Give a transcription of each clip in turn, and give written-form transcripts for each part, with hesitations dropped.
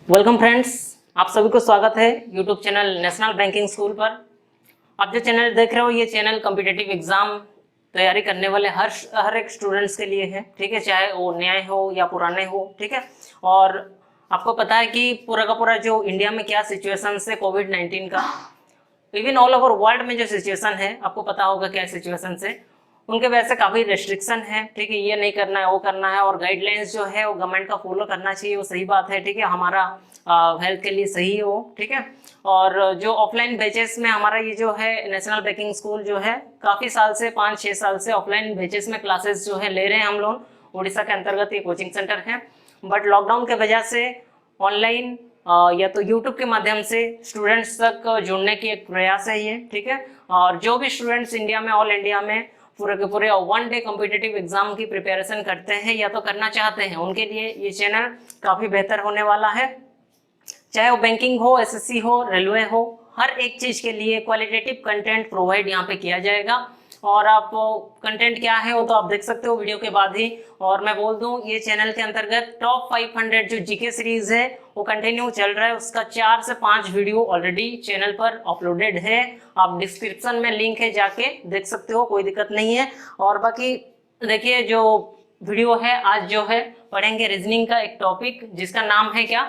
Welcome friends, आप सभी को स्वागत है YouTube channel national banking school पर। आप जो चैनल देख रहे हो ये चैनल कॉम्पिटिटिव एग्जाम तैयारी करने वाले हर एक स्टूडेंट्स के लिए है, ठीक है, चाहे वो नए हो या पुराने हो, ठीक है। और आपको पता है कि पूरा का पूरा जो इंडिया में क्या सिचुएशन है कोविड-19 का, इवन ऑल ओवर वर्ल्ड में जो सिचुएशन है आपको पता होगा क्या सिचुएशन है। उनके वजह से काफ़ी रेस्ट्रिक्शन है, ठीक है, ये नहीं करना है वो करना है, और गाइडलाइंस जो है वो गवर्नमेंट का फॉलो करना चाहिए, वो सही बात है, ठीक है, हमारा हेल्थ के लिए सही हो, ठीक है। और जो ऑफलाइन बैचेस में हमारा ये जो है नेशनल बैंकिंग स्कूल जो है काफ़ी साल से 5-6 साल से ऑफलाइन बैचेस में क्लासेस जो है ले रहे हैं हम लोग। उड़ीसा के अंतर्गत ये कोचिंग सेंटर है, बट लॉकडाउन के वजह से ऑनलाइन या तो यूट्यूब के माध्यम से स्टूडेंट्स तक जुड़ने की एक प्रयास है ये, ठीक है। और जो भी स्टूडेंट्स इंडिया में, ऑल इंडिया में पूरे के पूरे 1 डे कॉम्पिटिटिव एग्जाम की प्रिपरेशन करते हैं या तो करना चाहते हैं, उनके लिए ये चैनल काफ़ी बेहतर होने वाला है। चाहे वो बैंकिंग हो, एसएससी हो, रेलवे हो, हर एक चीज़ के लिए क्वालिटेटिव कंटेंट प्रोवाइड यहाँ पे किया जाएगा। और आप कंटेंट क्या है वो तो आप देख सकते हो वीडियो के बाद ही। और मैं बोल दूं ये चैनल के अंतर्गत टॉप 500 जो जीके सीरीज है वो कंटिन्यू चल रहा है, उसका 4 से 5 वीडियो ऑलरेडी चैनल पर अपलोडेड है। आप डिस्क्रिप्शन में लिंक है, जाके देख सकते हो, कोई दिक्कत नहीं है। और बाकी देखिए जो वीडियो है आज जो है पढ़ेंगे रीजनिंग का एक टॉपिक जिसका नाम है क्या,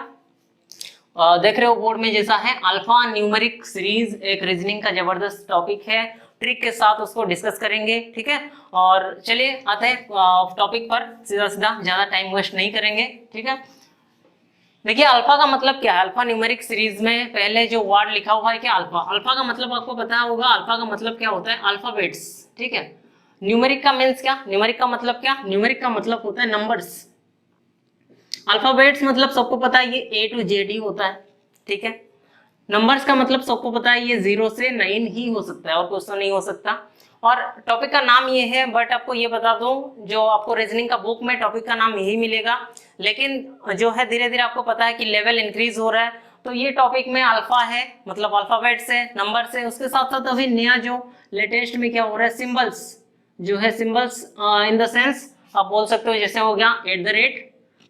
देख रहे हो बोर्ड में जैसा है, अल्फा न्यूमेरिक सीरीज। एक रीजनिंग का जबरदस्त टॉपिक है, ट्रिक के साथ उसको डिस्कस करेंगे, ठीक है। और चलिए आते हैं टॉपिक पर सीधा सीधा, ज्यादा टाइम वेस्ट नहीं करेंगे, ठीक है। देखिए अल्फा का मतलब क्या है। अल्फा न्यूमेरिक सीरीज में पहले जो वर्ड लिखा हुआ है क्या, अल्फा। अल्फा का मतलब आपको पता होगा, अल्फा का मतलब क्या होता है, अल्फाबेट्स, ठीक है। न्यूमेरिक का मीन्स क्या, न्यूमेरिक का मतलब क्या, न्यूमेरिक का मतलब होता है नंबर्स। अल्फाबेट्स मतलब सबको पता है ये A to Z ही होता है, ठीक है। नंबर्स का मतलब सबको पता है ये 0 से 9 ही हो सकता है, और कुछ तो नहीं हो सकता। और टॉपिक का नाम ये है, बट आपको ये बता दूं जो आपको रीजनिंग का बुक में टॉपिक का नाम यही मिलेगा, लेकिन जो है धीरे धीरे आपको पता है कि लेवल इंक्रीज हो रहा है, तो ये टॉपिक में अल्फा है मतलब अल्फाबेट्स है, नंबर्स है, उसके साथ साथ अभी नया जो लेटेस्ट में क्या हो रहा है, सिंबल्स जो है, सिंबल्स इन द सेंस आप बोल सकते हो जैसे हो गया @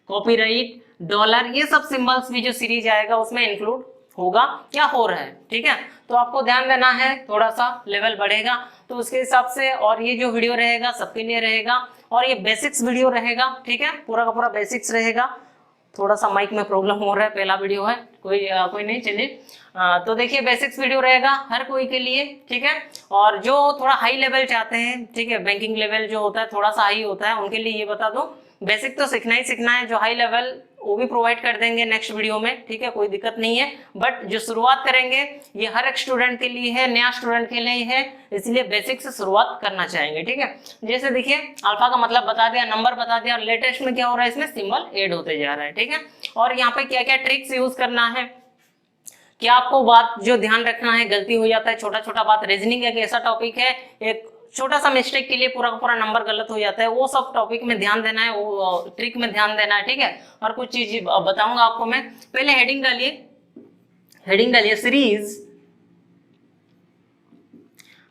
कॉपीराइट, डॉलर, ये सब सिंबल्स भी जो सीरीज आएगा उसमें इंक्लूड होगा या हो रहा है, ठीक है। तो आपको ध्यान देना है, थोड़ा सा लेवल बढ़ेगा तो उसके हिसाब से। और ये जो वीडियो रहेगा सबके लिए रहेगा, और ये बेसिक्स वीडियो रहेगा, ठीक है, पूरा का पूरा बेसिक्स रहेगा। थोड़ा सा माइक में प्रॉब्लम हो रहा है, पहला वीडियो है, कोई नहीं, चलिए। तो देखिए बेसिक्स वीडियो रहेगा हर कोई के लिए, ठीक है। और जो थोड़ा हाई लेवल चाहते हैं, ठीक है, बैंकिंग लेवल जो होता है थोड़ा सा हाई होता है, उनके लिए ये बता दो बेसिक तो सीखना ही सीखना है, जो हाई लेवल वो भी प्रोवाइड कर देंगे नेक्स्ट वीडियो में, ठीक है, कोई दिक्कत नहीं है। बट जो शुरुआत करेंगे ये हर एक स्टूडेंट के लिए है, नया स्टूडेंट के लिए है, इसलिए बेसिक से शुरुआत करना चाहेंगे, ठीक है। जैसे देखिए अल्फा का मतलब बता दिया, नंबर बता दिया, और लेटेस्ट में क्या हो रहा है, इसमें सिंबल ऐड होते जा रहा है, ठीक है। और यहाँ पे क्या क्या ट्रिक्स यूज करना है, क्या आपको बात जो ध्यान रखना है, गलती हो जाता है छोटा छोटा बात। रीजनिंग एक ऐसा टॉपिक है, एक छोटा सा मिस्टेक के लिए पूरा का पूरा नंबर गलत हो जाता है, वो सब टॉपिक में ध्यान देना है, वो ट्रिक में ध्यान देना है, ठीक है। और कुछ चीज बताऊंगा आपको मैं, पहले हेडिंग डालिए सीरीज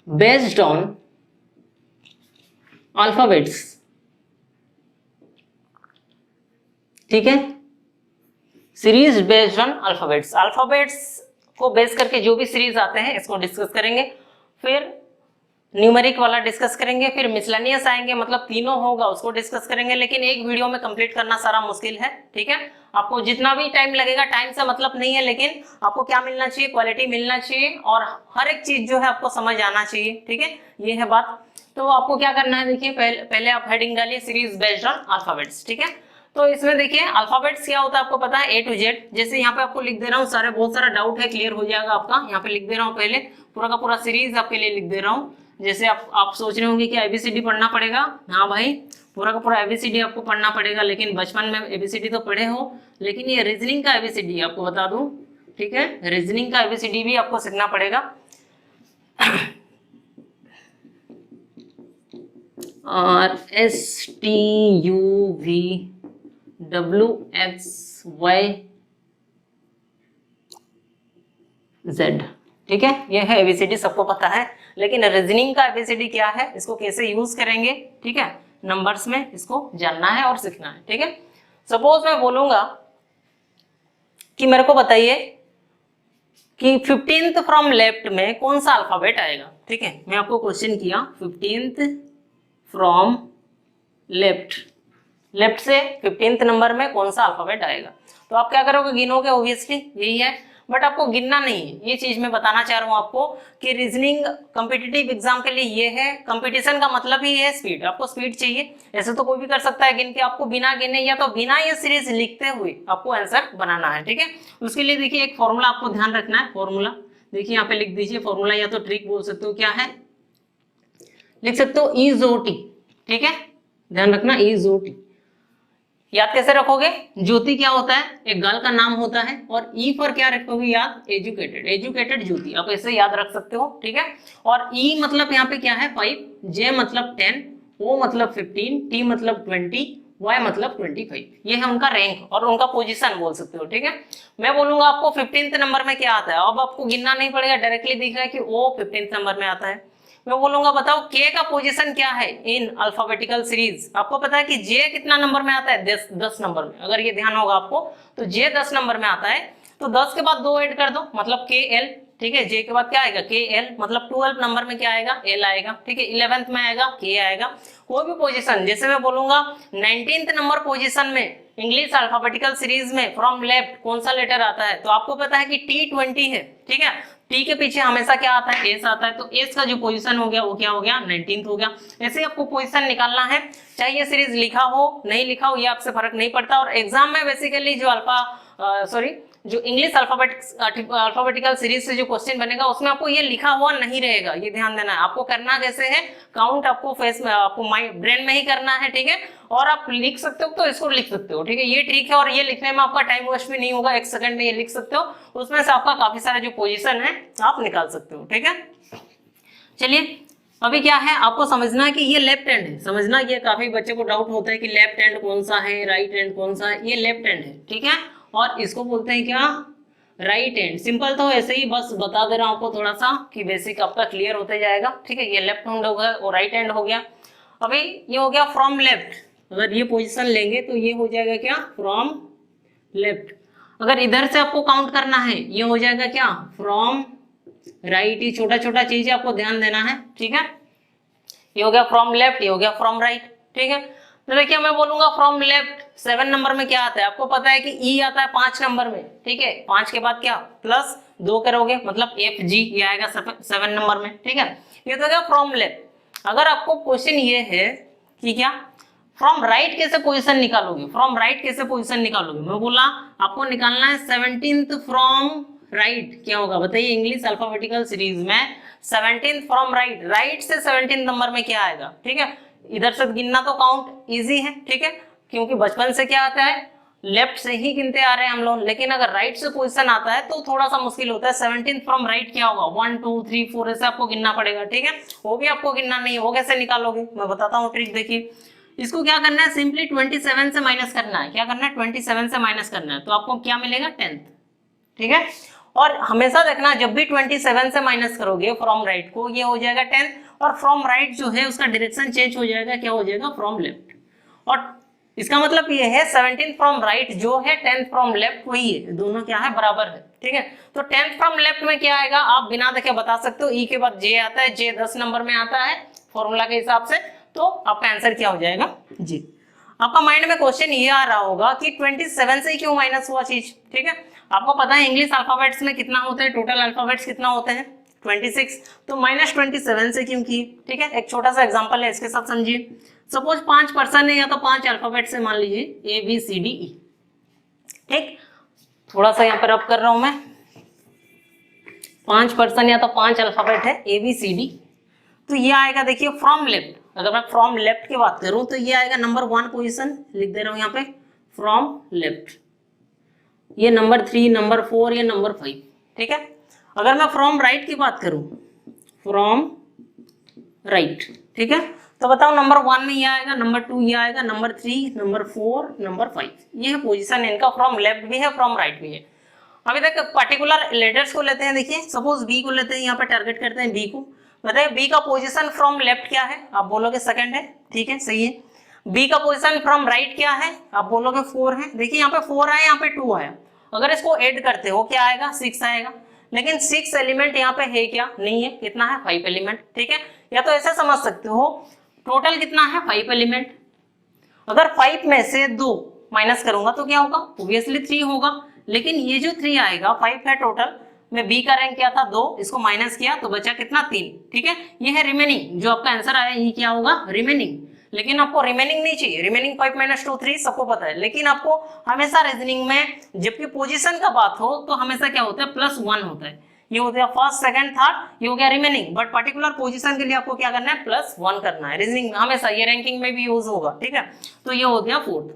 बेस्ड ऑन अल्फाबेट्स, ठीक है, series based on alphabets. Alphabets को बेस करके जो भी सीरीज आते हैं इसको डिस्कस करेंगे, फिर न्यूमेरिक वाला डिस्कस करेंगे, फिर मिसलेनियस आएंगे, मतलब तीनों होगा उसको डिस्कस करेंगे। लेकिन एक वीडियो में कंप्लीट करना सारा मुश्किल है, ठीक है। आपको जितना भी टाइम लगेगा, टाइम से मतलब नहीं है, लेकिन आपको क्या मिलना चाहिए, क्वालिटी मिलना चाहिए, और हर एक चीज जो है आपको समझ आना चाहिए, ठीक है, ये है बात। तो आपको क्या करना है, देखिए पहले आप हेडिंग डालिए सीरीज बेस्ड ऑन अल्फाबेट्स, ठीक है। तो इसमें देखिए अल्फाबेट्स क्या होता है आपको पता है, A to Z। जैसे यहाँ पे आपको लिख दे रहा हूँ, सारे बहुत सारा डाउट है, क्लियर हो जाएगा आपका। यहाँ पे लिख दे रहा हूँ, पहले पूरा का पूरा सीरीज आपके लिए लिख दे रहा हूँ। जैसे आप सोच रहे होंगे कि ABCD पढ़ना पड़ेगा, हाँ भाई पूरा का पूरा ABCD आपको पढ़ना पड़ेगा, लेकिन बचपन में ABCD तो पढ़े हो, लेकिन ये रीजनिंग का ABCD आपको बता दूं, ठीक है, रीजनिंग का ABCD भी आपको सीखना पड़ेगा। और STUVWXYZ, ठीक है, ये है ABCD, सबको पता है। लेकिन रीजनिंग का ABCD क्या है, इसको कैसे यूज करेंगे, ठीक है, नंबर्स में इसको जानना है और सीखना है, ठीक है। सपोज मैं बोलूंगा कि मेरे को बताइए कि 15th फ्रॉम लेफ्ट में कौन सा अल्फाबेट आएगा। ठीक है, मैं आपको क्वेश्चन किया 15th फ्रॉम लेफ्ट, लेफ्ट से 15th नंबर में कौन सा अल्फाबेट आएगा, तो आप क्या करोगे, गिनोगे, ऑब्वियसली यही है। बट आपको गिनना नहीं है, ये चीज मैं बताना चाह रहा हूँ आपको कि रीजनिंग कॉम्पिटिटिव एग्जाम के लिए ये है, कंपटीशन का मतलब ही है स्पीड, आपको स्पीड चाहिए। ऐसे तो कोई भी कर सकता है गिन के, आपको बिना गिने या तो बिना ये सीरीज लिखते हुए आपको आंसर बनाना है। ठीक है, उसके लिए देखिए एक फॉर्मूला आपको ध्यान रखना है। फॉर्मूला देखिए यहाँ पे लिख दीजिए, फॉर्मूला या तो ट्रिक बोल सकते हो, क्या है लिख सकते हो, इजोटी। ठीक है, ध्यान रखना इजोटी। याद कैसे रखोगे, ज्योति क्या होता है, एक गर्ल का नाम होता है, और ई पर क्या रखोगे याद, एजुकेटेड, एजुकेटेड ज्योति, आप ऐसे याद रख सकते हो। ठीक है, और ई मतलब यहाँ पे क्या है 5, जे मतलब 10, ओ मतलब 15, टी मतलब 20, वाई मतलब 25, ये है उनका रैंक और उनका पोजीशन बोल सकते हो। ठीक है, मैं बोलूंगा आपको 15th नंबर में क्या आता है, अब आपको गिनना नहीं पड़ेगा, डायरेक्टली दिख रहा है कि ओ 15th नंबर में आता है। मैं बोलूंगा बताओ के का पोजीशन क्या है इन अल्फाबेटिकल सीरीज, आपको पता है कि जे कितना नंबर में आता है, 10 नंबर में, अगर ये ध्यान होगा आपको तो जे 10 नंबर में आता है, तो 10 के बाद 2 ऐड कर दो मतलब के एल। ठीक है, जे के बाद क्या आएगा के एल, मतलब 12 नंबर में क्या आएगा, एल आएगा। ठीक है, 11th में आएगा के आएगा। कोई भी पोजीशन, जैसे मैं बोलूंगा 19th नंबर पोजीशन में इंग्लिश अल्फाबेटिकल सीरीज में फ्रॉम लेफ्ट कौन सा लेटर आता है, तो आपको पता है कि T20 है। ठीक है, टी के पीछे हमेशा क्या आता है, एस आता है, तो एस का जो पोजीशन हो गया वो क्या हो गया, 19th हो गया। ऐसे ही आपको पोजीशन निकालना है, चाहे ये सीरीज लिखा हो नहीं लिखा हो, ये आपसे फर्क नहीं पड़ता। और एग्जाम में बेसिकली जो जो इंग्लिश अल्फाबेटिकल सीरीज से जो क्वेश्चन बनेगा उसमें आपको ये लिखा हुआ नहीं रहेगा, ये ध्यान देना है। आपको करना कैसे है, काउंट आपको फेस में, आपको माइंड ब्रेन में ही करना है। ठीक है, और आप लिख सकते हो तो इसको लिख सकते हो। ठीक है, ये ट्रिक है, और ये लिखने में आपका टाइम वेस्ट भी नहीं होगा, 1 सेकंड में ये लिख सकते हो, उसमें से आपका काफी सारा जो पोजीशन है आप निकाल सकते हो। ठीक है, चलिए अभी क्या है आपको समझना है कि ये लेफ्ट हैंड है, समझना, ये काफी बच्चे को डाउट होता है कि लेफ्ट हैंड कौन सा है, राइट हैंड कौन सा है, ये लेफ्ट हैंड है। ठीक है, और इसको बोलते हैं क्या, राइट हैंड। सिंपल तो ऐसे ही बस बता दे रहा हूं आपको थोड़ा सा कि बेसिक आपका क्लियर होते जाएगा। ठीक है, ये लेफ्ट हैंड हो गया और राइट हैंड हो गया। अभी ये हो गया फ्रॉम लेफ्ट, अगर ये पोजीशन लेंगे तो ये हो जाएगा क्या, फ्रॉम लेफ्ट। अगर इधर से आपको काउंट करना है ये हो जाएगा क्या, फ्रॉम राइट। ये छोटा छोटा चीज आपको ध्यान देना है। ठीक है, ये हो गया फ्रॉम लेफ्ट, ये हो गया फ्रॉम राइट। ठीक है, तो देखिए मैं बोलूंगा फ्रॉम लेफ्ट 7 नंबर में क्या आता है, आपको पता है कि ई आता है 5 नंबर में। ठीक है, 5 के बाद क्या प्लस 2 करोगे मतलब एफ जी, ये आएगा 7 नंबर में। ठीक है, ये तो क्या फ्रॉम लेफ्ट। अगर आपको क्वेश्चन ये है कि क्या फ्रॉम राइट कैसे पोजीशन निकालोगे, फ्रॉम राइट कैसे पोजीशन निकालोगे, मैं बोला आपको निकालना है 17th फ्रॉम राइट। क्या होगा बताइए, इंग्लिश अल्फाबेटिकल सीरीज में 17th फ्रॉम राइट, राइट से 17th नंबर में क्या आएगा। ठीक है, इधर से गिनना तो काउंट इजी है। ठीक है, क्योंकि बचपन से क्या आता है, लेफ्ट से ही गिनते आ रहे हैं हम लोग, लेकिन अगर राइट से पोजीशन आता है तो थोड़ा सा मुश्किल होता है। 17th फ्रॉम राइट क्या होगा, 1 2 3 4 ऐसे आपको गिनना पड़ेगा। ठीक है, वो भी आपको गिनना नहीं है, वो कैसे निकालोगे मैं बताता हूँ ट्रिक। देखिए इसको क्या करना है, सिंपली 27 से माइनस करना है। क्या करना है, 27 से माइनस करना है, तो आपको क्या मिलेगा 10th। ठीक है, और हमेशा देखना जब भी 27 से माइनस करोगे फ्रॉम राइट को, ये हो जाएगा 10, और फ्रॉम राइट जो है उसका डायरेक्शन चेंज हो जाएगा, क्या हो जाएगा फ्रॉम लेफ्ट। और इसका मतलब ये है 17th फ्रॉम राइट जो है 10th फ्रॉम लेफ्ट वही है, दोनों क्या है बराबर है। ठीक है, तो 10th फ्रॉम लेफ्ट में क्या आएगा आप बिना देखे बता सकते हो, ई के बाद जे आता है, जे 10 नंबर में आता है फॉर्मूला के हिसाब से, तो आपका आंसर क्या हो जाएगा जी। आपका माइंड में क्वेश्चन ये आ रहा होगा कि 27 से क्यों माइनस हुआ चीज। ठीक है, आपको पता है इंग्लिश अल्फाबेट्स में कितना होते हैं, टोटल अल्फाबेट्स कितना होते हैं 26, तो -27 से क्यों की। ठीक है, एक छोटा सा एग्जांपल है इसके साथ समझिए। सपोज 5 पर्सन है या तो 5 अल्फाबेट से मान लीजिए ABCDE। ठीक, थोड़ा सा यहाँ पर रब कर रहा हूं मैं, 5 पर्सन या तो 5 अल्फाबेट है ABCD, तो ये आएगा देखिए फ्रॉम लेफ्ट। अगर मैं फ्रॉम लेफ्ट की बात करूं तो ये आएगा नंबर 1 पोजीशन, लिख दे रहा हूं यहाँ पे फ्रॉम लेफ्ट, ये नंबर 3, नंबर 4, ये नंबर 5। ठीक है, अगर मैं फ्रॉम राइट की बात करूं, फ्रॉम राइट, ठीक है, तो बताओ नंबर 1 में ये आएगा, नंबर 2 ये आएगा, नंबर 3, नंबर 4, नंबर 5, ये है पोजीशन इनका, फ्रॉम लेफ्ट भी है फ्रॉम राइट भी है। अभी तक पर्टिकुलर लेटर्स को लेते हैं, देखिए सपोज बी को लेते हैं, यहाँ पे टारगेट करते हैं बी को। बताइए बी का पोजीशन फ्रॉम लेफ्ट क्या है, आप बोलोगे सेकंड है। ठीक है, सही है। बी का पोजीशन फ्रॉम राइट क्या है, आप बोलोगे 4 है। देखिए यहाँ पे 4 आया, यहाँ पे 2 आया, अगर इसको ऐड करते हो क्या आएगा 6 आएगा, लेकिन 6 एलिमेंट यहाँ पे है क्या, नहीं है, कितना है 5 एलिमेंट, ठीक है। या तो ऐसे समझ सकते हो टोटल कितना है 5 एलिमेंट, अगर 5 में से 2 माइनस करूंगा तो क्या होगा, ऑब्वियसली 3 होगा, लेकिन ये जो 3 आएगा 5 है टोटल में बी का रैंक क्या था 2, इसको माइनस किया तो बचा कितना 3, ठीक है। ये है रिमेनिंग, जो आपका आंसर आया ये क्या होगा रिमेनिंग, लेकिन आपको रिमेनिंग नहीं चाहिए, रिमेनिंग 5 - 2 3 सबको पता है, लेकिन आपको हमेशा रीजनिंग में जबकि पोजीशन का बात हो तो हमेशा क्या होता है +1 होता है, ये हो गया फर्स्ट सेकंड थर्ड, ये हो गया रिमेनिंग, बट पर्टिकुलर पोजीशन के लिए आपको क्या करना है +1 करना है, रीजनिंग में हमेशा, ये रैंकिंग में भी यूज होगा, ठीक है। तो ये हो गया 4th।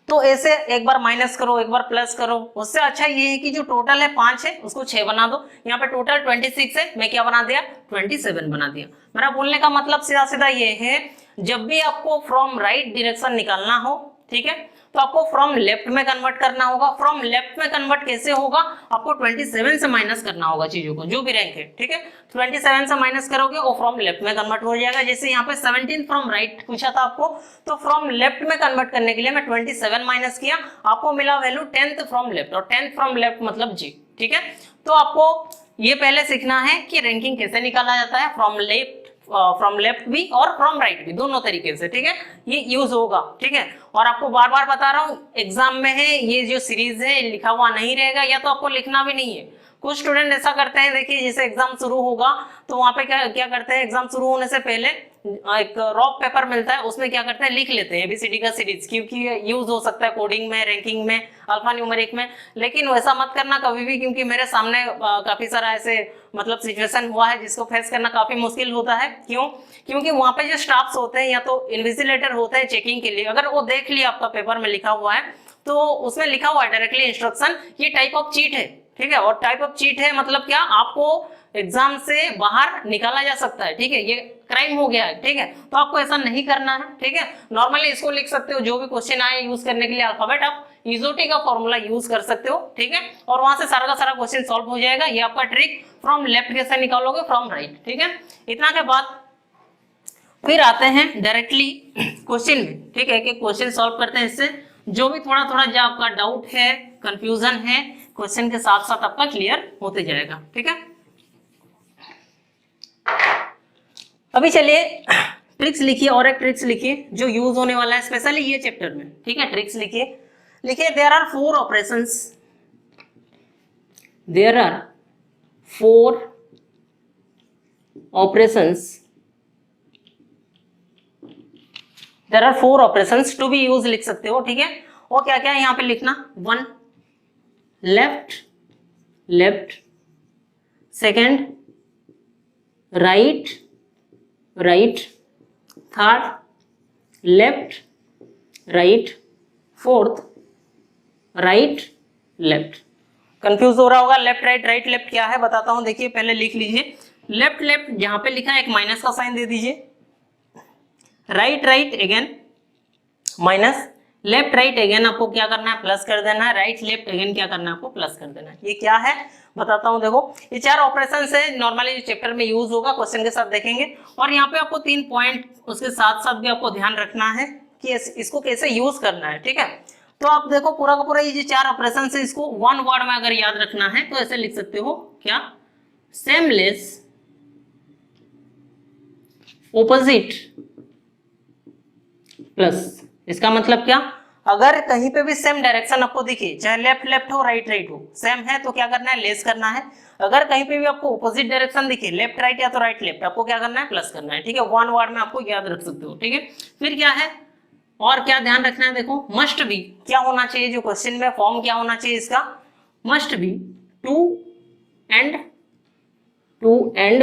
तो ऐसे एक बार माइनस करो एक बार प्लस करो, उससे अच्छा ये है कि जो टोटल है 5 है उसको 6 बना दो, यहाँ पे टोटल 26 है, मैं क्या बना दिया 27 बना दिया। मेरा बोलने का मतलब सीधा सीधा ये है, जब भी आपको फ्रॉम राइट डायरेक्शन निकालना हो, ठीक है, तो आपको फ्रॉम लेफ्ट में कन्वर्ट करना होगा। फ्रॉम लेफ्ट में कन्वर्ट कैसे होगा, आपको 27 से माइनस करना होगा चीजों को, जो भी रैंक है, ठीक है। 27 से माइनस करोगे और फ्रॉम लेफ्ट में कन्वर्ट हो जाएगा। जैसे यहाँ पे 17 फ्रॉम राइट पूछा था आपको, तो फ्रॉम लेफ्ट में कन्वर्ट करने के लिए मैं 27 माइनस किया, आपको मिला वैल्यू 10th फ्रॉम लेफ्ट, और 10th फ्रॉम लेफ्ट मतलब जी, ठीक है। तो आपको ये पहले सीखना है कि रैंकिंग कैसे निकाला जाता है, फ्रॉम लेफ्ट भी और फ्रॉम राइट भी, दोनों तरीके से, ठीक है, ये यूज होगा, ठीक है। और आपको बार बार बता रहा हूँ एग्जाम में है ये जो सीरीज है लिखा हुआ नहीं रहेगा, या तो आपको लिखना भी नहीं है। कुछ स्टूडेंट ऐसा करते हैं, देखिए जैसे एग्जाम शुरू होगा तो वहां पे क्या करते हैं, एग्जाम शुरू होने से पहले एक रॉक पेपर मिलता है, उसमें क्या करते हैं लिख लेते हैं ABCD का सीरीज, क्योंकि यूज हो सकता है कोडिंग में, रैंकिंग में, अल्फा न्यूमेरिक में। लेकिन वैसा मत करना कभी भी, क्योंकि मेरे सामने काफी सारा ऐसे मतलब सिचुएशन हुआ है जिसको फेस करना काफी मुश्किल होता है। क्यों? क्योंकि वहां पे जो स्टाफ्स होते हैं या तो इन्विजिलेटर होते हैं चेकिंग के लिए, अगर वो देख लिया आपका पेपर में लिखा हुआ है तो उसमें लिखा हुआ है डायरेक्टली इंस्ट्रक्शन, ये टाइप ऑफ चीट है, ठीक है। और टाइप ऑफ चीट है मतलब क्या, आपको एग्जाम से बाहर निकाला जा सकता है, ठीक है, ये क्राइम हो गया है, ठीक है। तो आपको ऐसा नहीं करना है, ठीक है। नॉर्मली इसको लिख सकते हो, जो भी क्वेश्चन आए यूज करने के लिए अल्फाबेट आप इजोटी का फॉर्मूला यूज कर सकते हो, ठीक है, और वहां से सारा का सारा क्वेश्चन सॉल्व हो जाएगा। ये आपका ट्रिक, फ्रॉम लेफ्ट कैसे निकालोगे, फ्रॉम राइट, ठीक है। इतना के बाद फिर आते हैं डायरेक्टली क्वेश्चन में, ठीक है, कि क्वेश्चन सॉल्व करते हैं। इससे जो भी थोड़ा थोड़ा जो आपका डाउट है, कंफ्यूजन है, क्वेश्चन के साथ साथ आपका क्लियर होते जाएगा, ठीक है। अभी चलिए ट्रिक्स लिखिए, और एक ट्रिक्स लिखिए जो यूज होने वाला है स्पेशली ये चैप्टर में, ठीक है। ट्रिक्स लिखिए, there are 4 operations, there are 4 operations, there are 4 operations to be use लिख सकते हो, ठीक है। और क्या क्या है यहाँ पे लिखना, 1 left left, second right right, third left right, fourth right left. Confuse हो रहा होगा लेफ्ट राइट राइट लेफ्ट क्या है, बताता हूं। देखिए पहले लिख लीजिए, लेफ्ट लेफ्ट जहां पे लिखा है एक माइनस का साइन दे दीजिए, right right again minus, left right again आपको क्या करना है प्लस कर देना है, राइट लेफ्ट अगेन क्या करना है आपको प्लस कर देना है। ये क्या है बताता हूं, देखो ये 4 ऑपरेशन है, नॉर्मली चैप्टर में यूज होगा, क्वेश्चन के साथ देखेंगे। और यहाँ पे आपको 3 पॉइंट उसके साथ साथ भी आपको ध्यान रखना है कि इसको कैसे यूज करना है, ठीक है। तो आप देखो पूरा का पूरा ये जो 4 ऑपरेशन है इसको 1 वर्ड में अगर याद रखना है तो ऐसे लिख सकते हो, क्या, सेमलेस ऑपोजिट प्लस। इसका मतलब क्या, अगर कहीं पे भी सेम डायरेक्शन आपको दिखे, चाहे लेफ्ट लेफ्ट हो राइट राइट हो, सेम है तो क्या करना है लेस करना है। अगर कहीं पे भी आपको ऑपोजिट डायरेक्शन दिखे, लेफ्ट राइट या तो राइट लेफ्ट, आपको क्या करना है प्लस करना है, ठीक है। 1 वर्ड में आपको याद रख सकते हो, ठीक है। फिर क्या है और क्या ध्यान रखना है, देखो मस्ट बी क्या होना चाहिए, जो क्वेश्चन में फॉर्म क्या होना चाहिए इसका, must be to and